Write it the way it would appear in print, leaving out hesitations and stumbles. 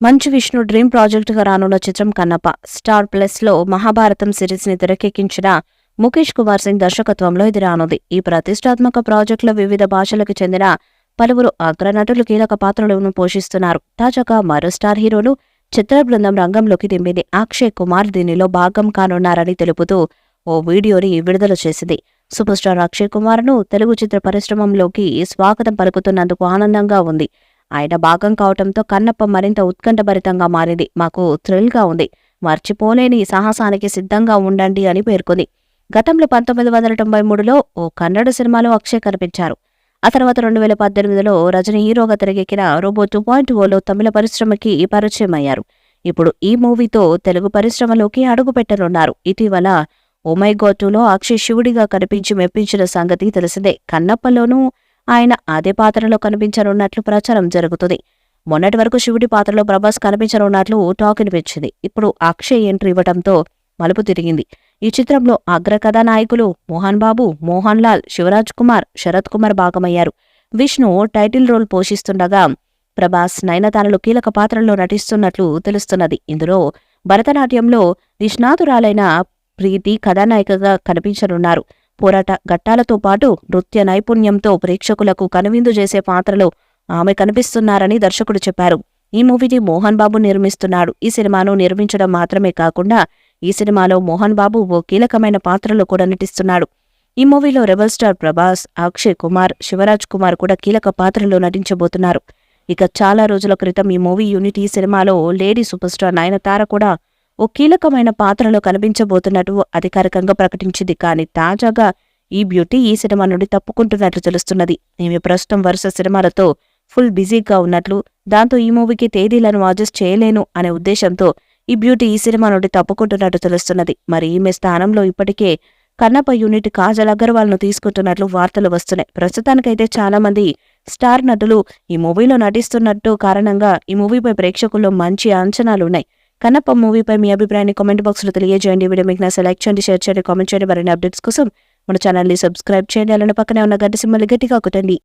Manchu Vishnu dream ప్రాజెక్టుగా రానున్న చిత్రం కన్నప్ప. స్టార్ ప్లస్లో మహాభారతం సిరీస్ని తెరకెక్కించిన ముఖేష్ కుమార్ సింగ్ దర్శకత్వంలో ఇది రానుంది. ఈ ప్రతిష్టాత్మక ప్రాజెక్టులో వివిధ భాషలకు చెందిన పలువురు అగ్రనటులు కీలక పాత్రలను పోషిస్తున్నారు. తాజాగా మరో స్టార్ హీరోలు చిత్ర బృందం రంగంలోకి దింపింది. అక్షయ్ కుమార్ దీనిలో భాగం కానున్నారని తెలుపుతూ ఓ వీడియోని విడుదల చేసింది. సూపర్ స్టార్ అక్షయ్ కుమార్ను తెలుగు చిత్ర పరిశ్రమలోకి స్వాగతం పలుకుతున్నందుకు ఆనందంగా ఉంది. ఆయన భాగం కావటంతో కన్నప్ప మరింత ఉత్కంఠభరితంగా మారింది. మాకు థ్రిల్గా ఉంది. మర్చిపోలేని సాహసానికి సిద్ధంగా ఉండండి అని పేర్కొంది. గతంలో 1993లో ఓ కన్నడ సినిమాలో అక్షయ్ కనిపించారు. ఆ తర్వాత 2018లో రజనీ హీరోగా తెరకెక్కిన రోబో 2.0లో తమిళ పరిశ్రమకి పరిచయం అయ్యారు. ఇప్పుడు ఈ మూవీతో తెలుగు పరిశ్రమలోకి అడుగుపెట్టనున్నారు. ఇటీవల ఓ మై గాడ్ 2లో అక్షయ్ శివుడిగా కనిపించి మెప్పించిన సంగతి తెలిసిందే. కన్నప్పలోనూ ఆయన అదే పాత్రలో కనిపించనున్నట్లు ప్రచారం జరుగుతుంది. మొన్నటి వరకు శివుడి పాత్రలో ప్రభాస్ కనిపించనున్నట్లు టాక్ వినిపించింది. ఇప్పుడు అక్షయ్ ఎంట్రీ ఇవ్వడంతో మలుపు తిరిగింది. ఈ చిత్రంలో అగ్ర కథానాయకులు మోహన్ బాబు, మోహన్ లాల్, శివరాజ్ కుమార్, శరత్ కుమార్ భాగమయ్యారు. విష్ణు టైటిల్ రోల్ పోషిస్తుండగా ప్రభాస్, నయనతారలు కీలక పాత్రల్లో నటిస్తున్నట్లు తెలుస్తున్నది. ఇందులో భరతనాట్యంలో నిష్ణాతురాలైన ప్రీతి కథానాయికగా కనిపించనున్నారు. పోరాట ఘట్టాలతో పాటు నృత్య నైపుణ్యంతో ప్రేక్షకులకు కనువిందు చేసే పాత్రలో ఆమె కనిపిస్తున్నారని దర్శకుడు చెప్పారు. ఈ మూవీని మోహన్ బాబు నిర్మిస్తున్నాడు. ఈ సినిమాను నిర్మించడం మాత్రమే కాకుండా ఈ సినిమాలో మోహన్ బాబు ఓ కీలకమైన పాత్రలో కూడా నటిస్తున్నాడు. ఈ మూవీలో రెబల్ స్టార్ ప్రభాస్, అక్షయ్ కుమార్, శివరాజ్ కుమార్ కూడా కీలక పాత్రలో నటించబోతున్నారు. ఇక చాలా రోజుల క్రితం ఈ మూవీ యూనిట్ ఈ సినిమాలో లేడీ సూపర్ స్టార్ నయనతార కూడా ఓ కీలకమైన పాత్రలో కనిపించబోతున్నట్టు అధికారికంగా ప్రకటించింది. కానీ తాజాగా ఈ బ్యూటీ ఈ సినిమా నుండి తప్పుకుంటున్నట్లు తెలుస్తున్నది. ఈమె ప్రస్తుతం వరుస సినిమాలతో ఫుల్ బిజీగా ఉన్నట్లు, దాంతో ఈ మూవీకి తేదీలను అడ్జస్ట్ చేయలేను అనే ఉద్దేశంతో ఈ బ్యూటీ ఈ సినిమా నుండి తప్పుకుంటున్నట్టు తెలుస్తున్నది. మరి ఈమె స్థానంలో ఇప్పటికే కన్నప్ప యూనిట్ కాజల్ అగర్వాల్ ను తీసుకుంటున్నట్లు వార్తలు వస్తున్నాయి. ప్రస్తుతానికైతే చాలా మంది స్టార్ నటులు ఈ మూవీలో నటిస్తున్నట్టు కారణంగా ఈ మూవీపై ప్రేక్షకుల్లో మంచి అంచనాలున్నాయి. కన్నప్ప మూవీపై మీ అభిప్రాయాన్ని కామెంట్ బాక్స్ లో తెలియజేయండి. వీడియో మీకు నచ్చితే లైక్ చేయండి, షేర్ చేయండి, కామెంట్ చేయండి. మరిన్ని అప్డేట్స్ కోసం మన ఛానల్ ని సబ్స్క్రైబ్ చేయండి. అలానే పక్కనే ఉన్న గంట సింబల్ గట్టిగా కొట్టండి.